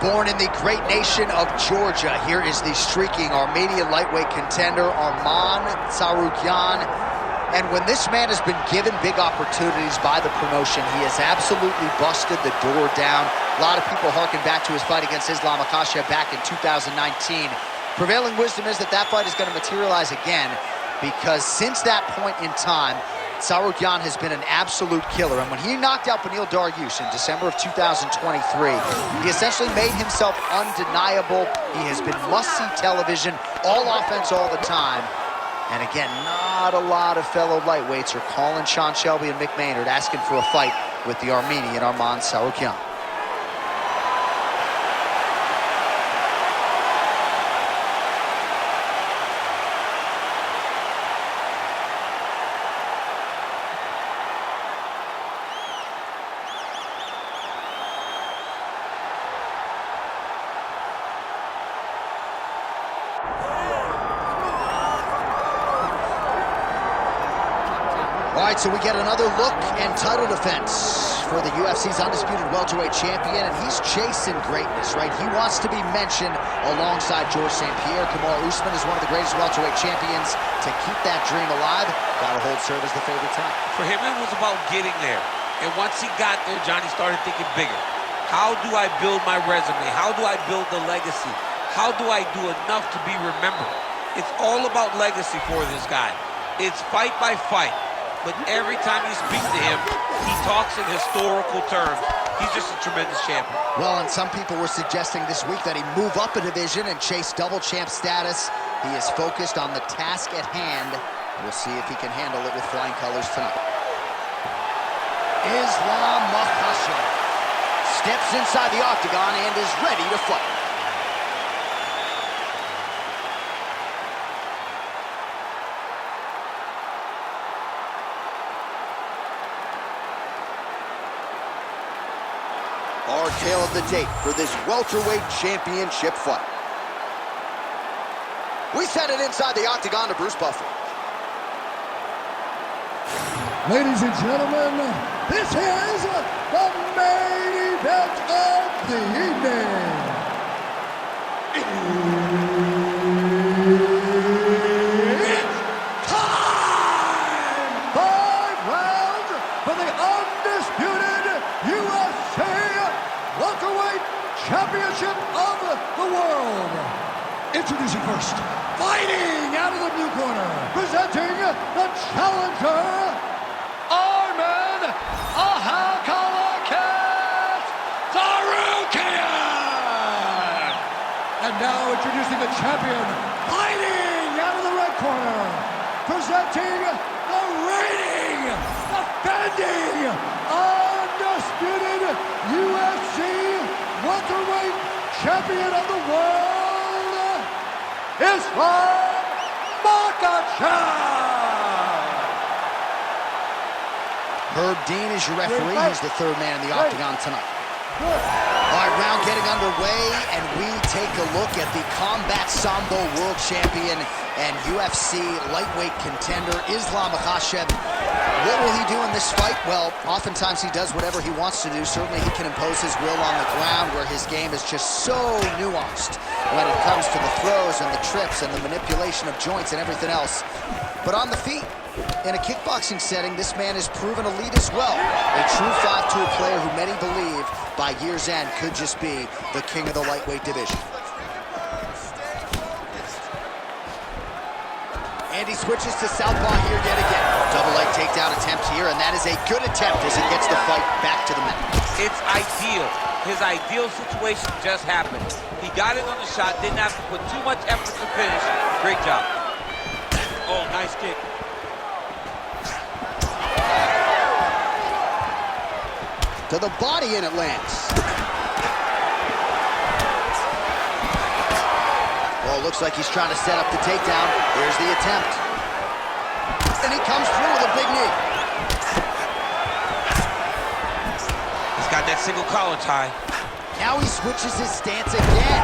Born in the great nation of Georgia, here is the streaking Armenian lightweight contender, Arman Tsarukyan. And when this man has been given big opportunities by the promotion, he has absolutely busted the door down. A lot of people harken back to his fight against Makhachev back in 2019. Prevailing wisdom is that that fight is going to materialize again, because since that point in time, Tsarukyan has been an absolute killer. And when he knocked out Beneil Dariush in December of 2023, he essentially made himself undeniable. He has been must-see television, all offense all the time. And again, not a lot of fellow lightweights are calling Sean Shelby and Mick Maynard asking for a fight with the Armenian Arman Tsarukyan. All right, so we get another look and title defense for the UFC's undisputed welterweight champion, and he's chasing greatness, right? He wants to be mentioned alongside George St. Pierre. Kamaru Usman is one of the greatest welterweight champions. To keep that dream alive, gotta hold serve as the favorite time. For him, it was about getting there. And once he got there, Johnny started thinking bigger. How do I build my resume? How do I build the legacy? How do I do enough to be remembered? It's all about legacy for this guy. It's fight by fight. But every time you speak to him, he talks in historical terms. He's just a tremendous champion. Well, and some people were suggesting this week that he move up a division and chase double champ status. He is focused on the task at hand. We'll see if he can handle it with flying colors tonight. Makhachev steps inside the octagon and is ready to fight. Our tale of the tape for this welterweight championship fight. We send it inside the octagon to Bruce Buffer. Ladies and gentlemen, this is the main event of the evening. It's time! 5 rounds for the undisputed UFC welterweight championship of the world. Introducing first, fighting out of the blue corner, presenting the challenger, Arman Tsarukyan. And now introducing the champion, fighting out of the red corner, presenting the reigning, defending, undisputed UFC welterweight champion of the world, Makhachev. Herb Dean is your referee. He's the third man in the octagon tonight. All right, round getting underway, and we take a look at the Combat Sambo world champion and UFC lightweight contender, Makhachev. What will he do in this fight? Well, oftentimes he does whatever he wants to do. Certainly he can impose his will on the ground, where his game is just so nuanced when it comes to the throws and the trips and the manipulation of joints and everything else. But on the feet, in a kickboxing setting, this man has proven elite as well. A true 5-tool player who many believe by year's end could just be the king of the lightweight division. And he switches to southpaw here yet again. Double leg takedown attempt here, and that is a good attempt as he gets the fight back to the mat. It's ideal. His ideal situation just happened. He got it on the shot, didn't have to put too much effort to finish. Great job. Oh, nice kick. To the body, and it lands. Well, looks like he's trying to set up the takedown. Here's the attempt. And he comes through with a big knee. He's got that single collar tie. Now he switches his stance again.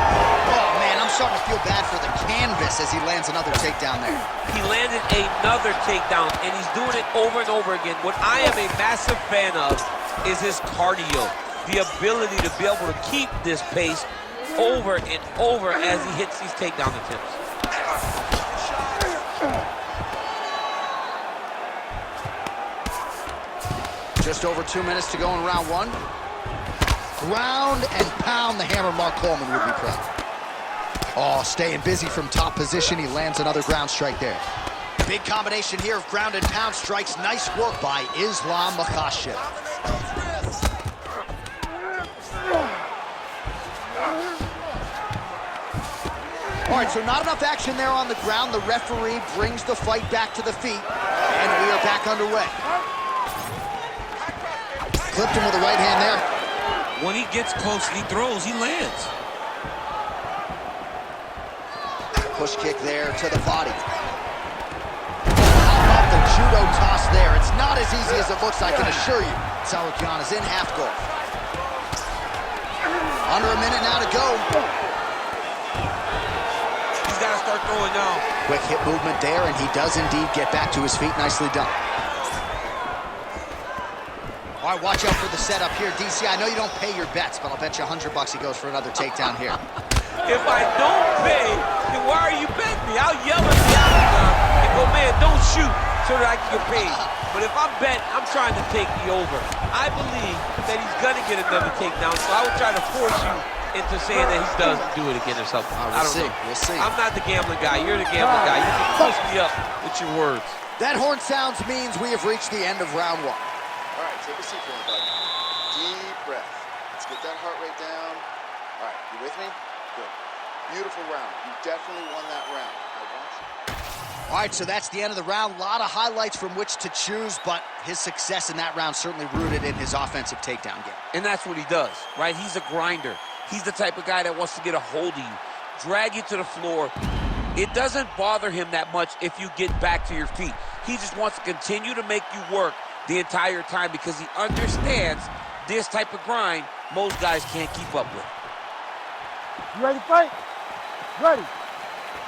Oh, man, I'm starting to feel bad for the canvas as he lands another takedown there. He landed another takedown, and he's doing it over and over again. What I am a massive fan of is his cardio, the ability to be able to keep this pace over and over as he hits these takedown attempts. Just over 2 minutes to go in round one. Ground and pound, the hammer. Mark Coleman would be proud. Oh, staying busy from top position. He lands another ground strike there. Big combination here of ground and pound strikes. Nice work by Islam Makhachev. All right, so not enough action there on the ground. The referee brings the fight back to the feet, and we are back underway. Clipped him with a right hand there. When he gets close, he throws, he lands. Push kick there to the body. How about the judo toss there? It's not as easy as it looks, I can assure you. Tsarukyan is in half guard. Under a minute now to go. He's got to start throwing now. Quick hip movement there, and he does indeed get back to his feet. Nicely done. All right, watch out for the setup here, DC. I know you don't pay your bets, but I'll bet you $100 he goes for another takedown here. If I don't pay, then why are you betting me? I'll yell at the octagon and go, man, don't shoot so that I can get paid. But if I'm betting, I'm trying to take the over. I believe that he's going to get another takedown, so I would try to force you into saying that he doesn't do it again or something. I don't know. We'll see. I'm not the gambling guy. You're the gambling guy. You can push me up with your words. That horn sounds means we have reached the end of round one. All right, take a seat for me, buddy. Deep breath. Let's get that heart rate down. All right, you with me? Good. Beautiful round. You definitely won that round. I want you. All right, so that's the end of the round. A lot of highlights from which to choose, but his success in that round certainly rooted in his offensive takedown game. And that's what he does, right? He's a grinder. He's the type of guy that wants to get a hold of you, drag you to the floor. It doesn't bother him that much if you get back to your feet. He just wants to continue to make you work the entire time because he understands this type of grind most guys can't keep up with. You ready to fight? Ready.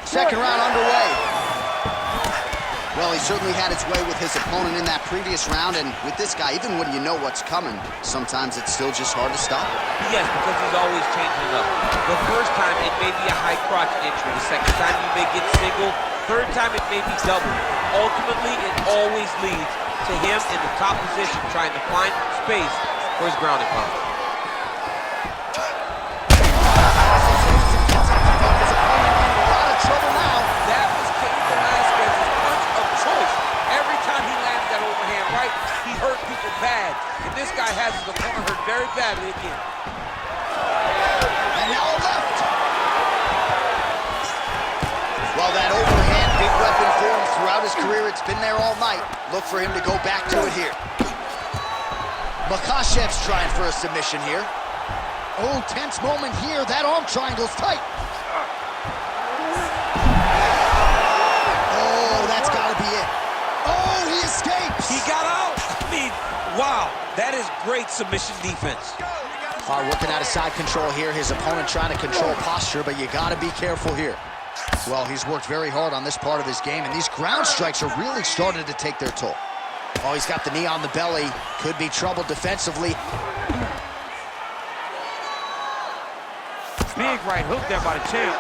Second round underway. Well, he certainly had his way with his opponent in that previous round, and with this guy, even when you know what's coming, sometimes it's still just hard to stop him. Yes, because he's always changing it up. The first time, it may be a high crotch entry. The second time, you may get single. Third time, it may be double. Ultimately, it always leads to him in the top position, trying to find space for his ground and pound. Bad, and this guy has his opponent hurt very badly again. And now a left. Well, that overhand, big weapon for him throughout his career. It's been there all night. Look for him to go back to it here. Makhachev's trying for a submission here. Oh, tense moment here. That arm triangle's tight. Oh, that's got to be it. Oh, he escapes. He got out. I mean, wow, that is great submission defense. Working out of side control here. His opponent trying to control posture, but you got to be careful here. Well, he's worked very hard on this part of his game, and these ground strikes are really starting to take their toll. Oh, he's got the knee on the belly. Could be trouble defensively. Big right hook there by the champ.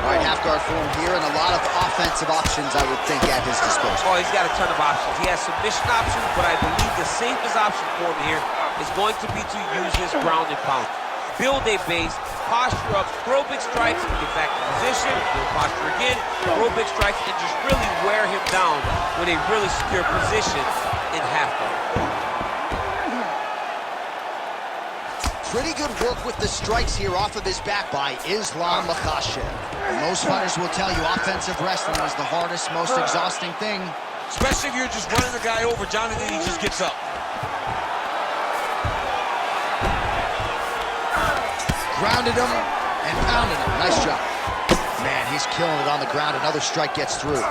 All right, half guard for him here, and a lot of offensive options, I would think, at his disposal. Oh, he's got a ton of options. He has submission options, but I believe the safest option for him here is going to be to use his ground and pound. Build a base, posture up, throw big strikes, get back in position, build posture again, throw big strikes, and just really wear him down with a really secure position in half guard. Pretty good work with the strikes here off of his back by Islam Makhachev. Most fighters will tell you offensive wrestling is the hardest, most exhausting thing. Especially if you're just running the guy over, Johnny, then he just gets up. Grounded him and pounded him. Nice job. Man, he's killing it on the ground. Another strike gets through.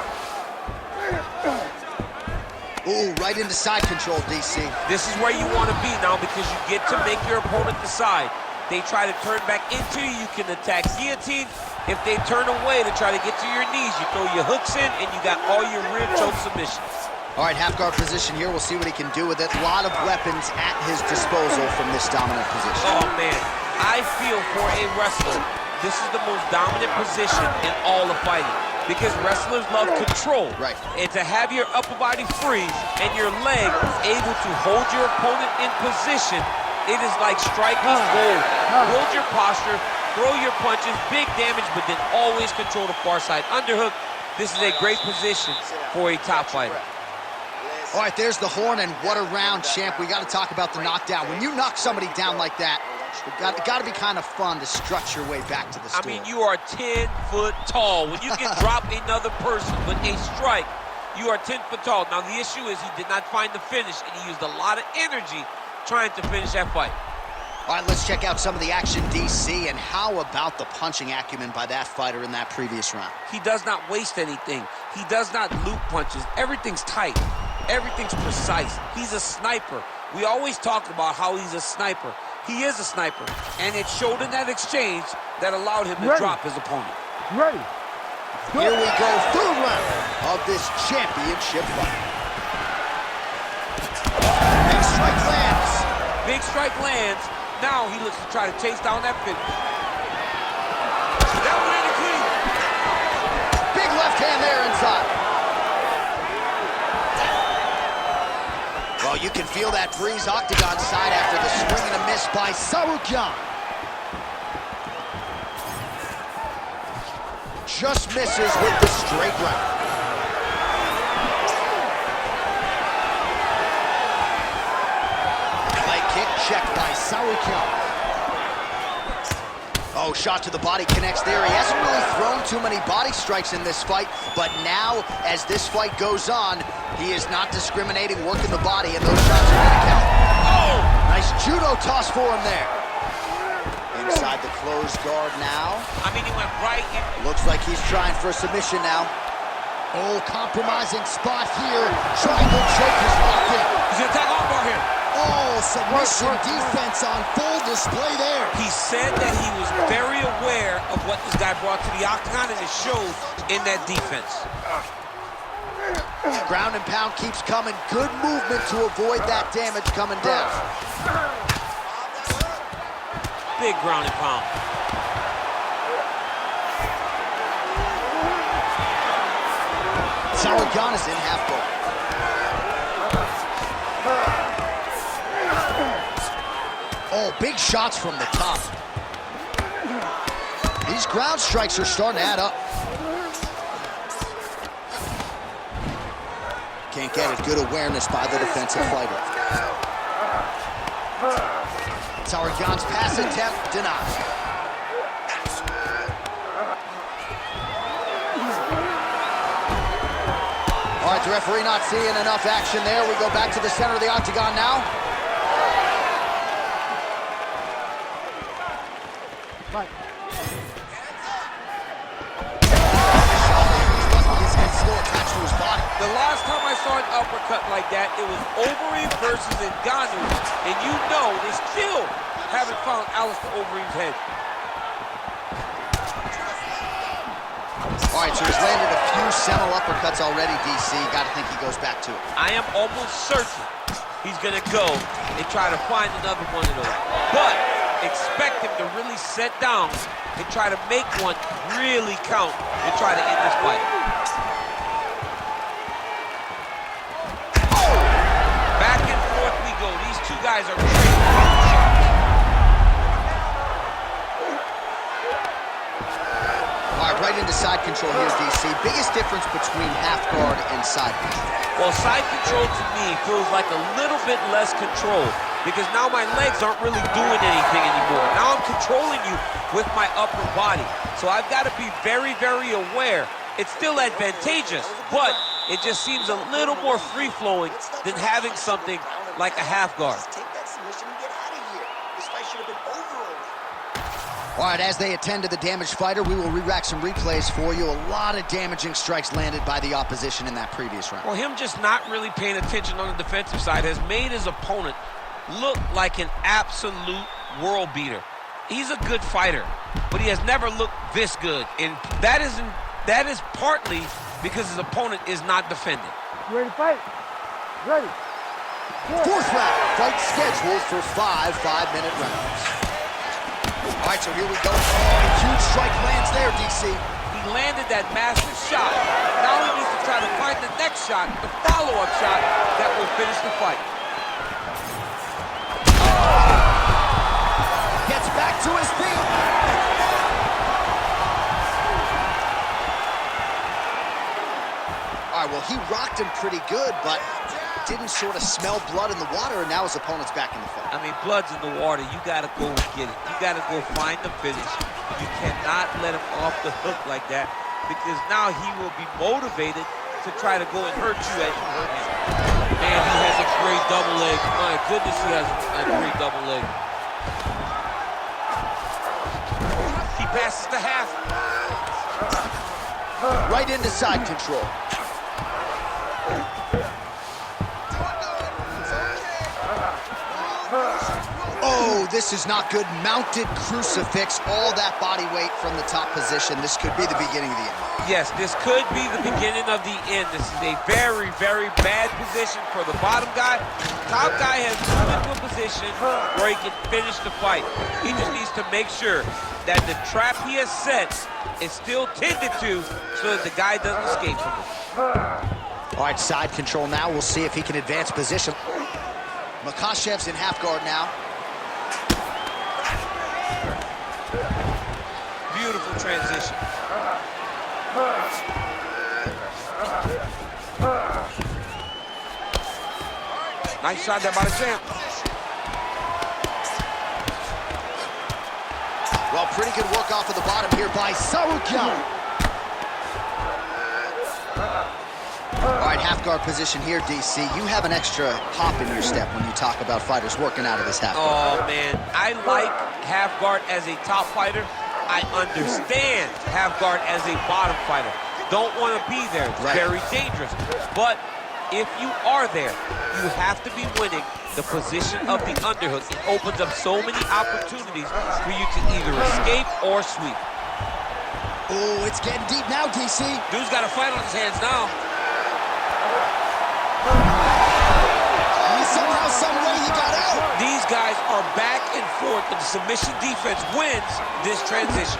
Ooh, right into side control, DC. This is where you want to be now because you get to make your opponent decide. They try to turn back into you, you can attack guillotine. If they turn away to try to get to your knees, you throw your hooks in and you got all your rear choke submissions. All right, half guard position here. We'll see what he can do with it. A lot of weapons at his disposal from this dominant position. Oh, man. I feel for a wrestler, this is the most dominant position in all of fighting because wrestlers love control. Right. And to have your upper body freeze and your leg able to hold your opponent in position, it is like striking gold. Hold your posture, throw your punches, big damage, but then always control the far side underhook. This is a great position for a top fighter. All right, there's the horn, and what a round, champ. We got to talk about the knockdown. When you knock somebody down like that, it got to be kind of fun to strut your way back to the store. I mean, you are 10 foot tall. When you can drop another person with a strike, you are 10 foot tall. Now, the issue is he did not find the finish, and he used a lot of energy trying to finish that fight. All right, let's check out some of the action, DC, and how about the punching acumen by that fighter in that previous round? He does not waste anything. He does not loop punches. Everything's tight. Everything's precise. He's a sniper. We always talk about how he's a sniper. He is a sniper, and it showed in that exchange that allowed him to drop his opponent. Ready. Here we go, third round of this championship fight. Big strike lands. Big strike lands. Now he looks to try to chase down that finish. That one in the clean. Big left hand there inside. Well, you can feel that breeze octagon side after the swing and a miss by Tsarukyan. Just misses with the straight right. Leg kick checked by Tsarukyan. Oh, shot to the body connects there. He hasn't really thrown too many body strikes in this fight, but now, as this fight goes on, he is not discriminating, working the body, and those shots are going to count. Oh! Nice judo toss for him there. Inside the closed guard now. I mean, he went right in. Looks like he's trying for a submission now. Oh, compromising spot here. Triangle choke is locked in. He's going to attack armbar here. Oh, submission defense on full display there. He said that he was very aware of what this guy brought to the octagon, and it showed in that defense. Ground and pound keeps coming. Good movement to avoid that damage coming down. Big ground and pound. Tsarukyan is in half guard. Oh, big shots from the top. These ground strikes are starting to add up. Can't get it. Good awareness by the defensive fighter. Tsarukyan's pass attempt denied. All right, the referee not seeing enough action there. We go back to the center of the octagon now. Right. He's still attached to his body. The last time I saw an uppercut like that, it was Overeem versus Ngannou, and you know they still haven't found Alistair Overeem's head. All right, so he's landed a few seminal uppercuts already, DC. Got to think he goes back to it. I am almost certain he's going to go and try to find another one of those. But expect him to really set down and try to make one really count and try to end this fight. Back and forth we go. These two guys are trading shots. All right, right into side control here, DC. Biggest difference between half guard and side control? Well, side control to me feels like a little bit less control because now my legs aren't really doing anything anymore. Now I'm controlling you with my upper body. So I've got to be very, very aware. It's still advantageous, but it just seems a little more free-flowing than having something like a half guard. Take that submission and get out of here. This fight should have been over already. All right, as they attend to the damaged fighter, we will re-rack some replays for you. A lot of damaging strikes landed by the opposition in that previous round. Well, him just not really paying attention on the defensive side has made his opponent look like an absolute world beater. He's a good fighter, but he has never looked this good, and that is partly because his opponent is not defending. You ready to fight? Ready. Fourth round. Fight scheduled for 5 5-minute rounds. All right, so here we go. Oh, huge strike lands there, DC. He landed that massive shot. Now he needs to try to find the next shot, the follow-up shot that will finish the fight. Gets back to his feet. All right, well, he rocked him pretty good, but didn't sort of smell blood in the water, and now his opponent's back in the fight. I mean, blood's in the water. You got to go and get it. You got to go find the finish. You cannot let him off the hook like that, because now he will be motivated to try to go and hurt you as you hurt him. Man, he has a great double leg. My goodness, he has a great double leg. He passes the half. Right into side control. Oh, this is not good. Mounted crucifix, all that body weight from the top position. This could be the beginning of the end. Yes, this could be the beginning of the end. This is a very, very bad position for the bottom guy. Top guy has moved into a position where he can finish the fight. He just needs to make sure that the trap he has set is still tended to so that the guy doesn't escape from it. All right, side control now. We'll see if he can advance position. Makhachev's in half guard now. Beautiful transition. Nice shot there by the champ. Well, pretty good work off of the bottom here by Tsarukyan. All right, half guard position here, DC. You have an extra hop in your step when you talk about fighters working out of this half guard. Oh, man. I like half guard as a top fighter. I understand half guard as a bottom fighter. Don't want to be there. It's very dangerous. But if you are there, you have to be winning the position of the underhook. It opens up so many opportunities for you to either escape or sweep. Oh, it's getting deep now, DC. Dude's got a fight on his hands now. Somehow, some way he got out. These guys are back and forth, but the submission defense wins this transition.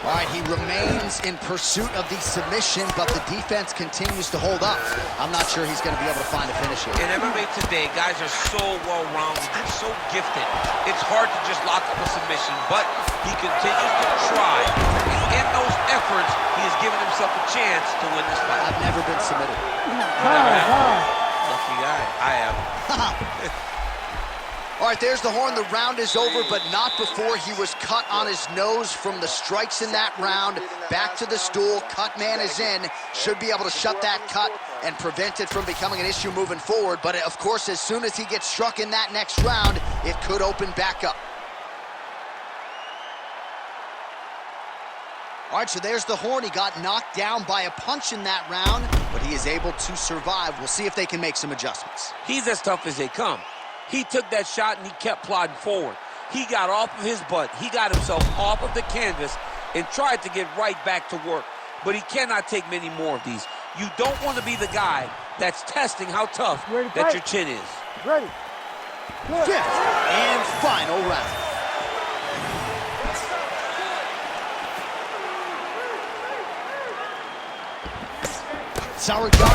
All right, he remains in pursuit of the submission, but the defense continues to hold up. I'm not sure he's going to be able to find a finish here. In MMA today, guys are so well-rounded, they're so gifted. It's hard to just lock up a submission, but he continues to try. And in those efforts, he has given himself a chance to win this fight. I've never been submitted. Lucky guy. I have. All right, there's the horn. The round is over, but not before he was cut on his nose from the strikes in that round. Back to the stool. Cut man is in. Should be able to shut that cut and prevent it from becoming an issue moving forward. But, of course, as soon as he gets struck in that next round, it could open back up. All right, so there's the horn. He got knocked down by a punch in that round, but he is able to survive. We'll see if they can make some adjustments. He's as tough as they come. He took that shot and he kept plodding forward. He got off of his butt. He got himself off of the canvas and tried to get right back to work. But he cannot take many more of these. You don't want to be the guy that's testing how tough that your chin is. Ready. Fifth and final round. Tsarukyan.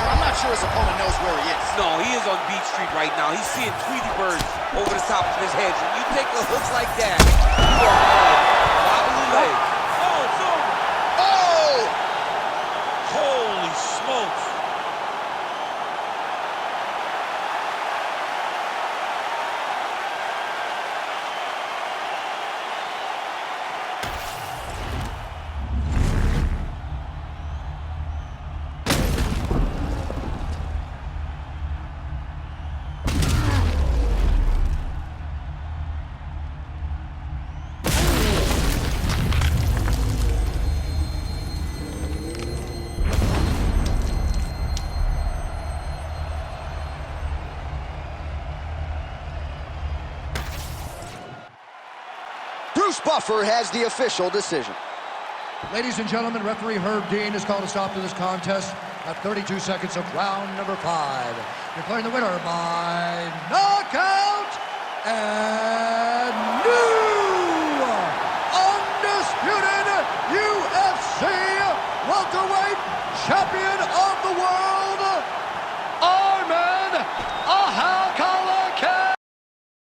I'm not sure his opponent knows where he is. No, he is on Beach Street right now. He's seeing Tweety birds over the top of his head. When you take a hook like that, you are wobbly legs. Oh, it's over. Oh! Holy smokes. Bruce Buffer has the official decision. Ladies and gentlemen, referee Herb Dean has called a stop to this contest at 32 seconds of round number 5. Declaring the winner by knockout and new undisputed UFC welterweight champion of the world,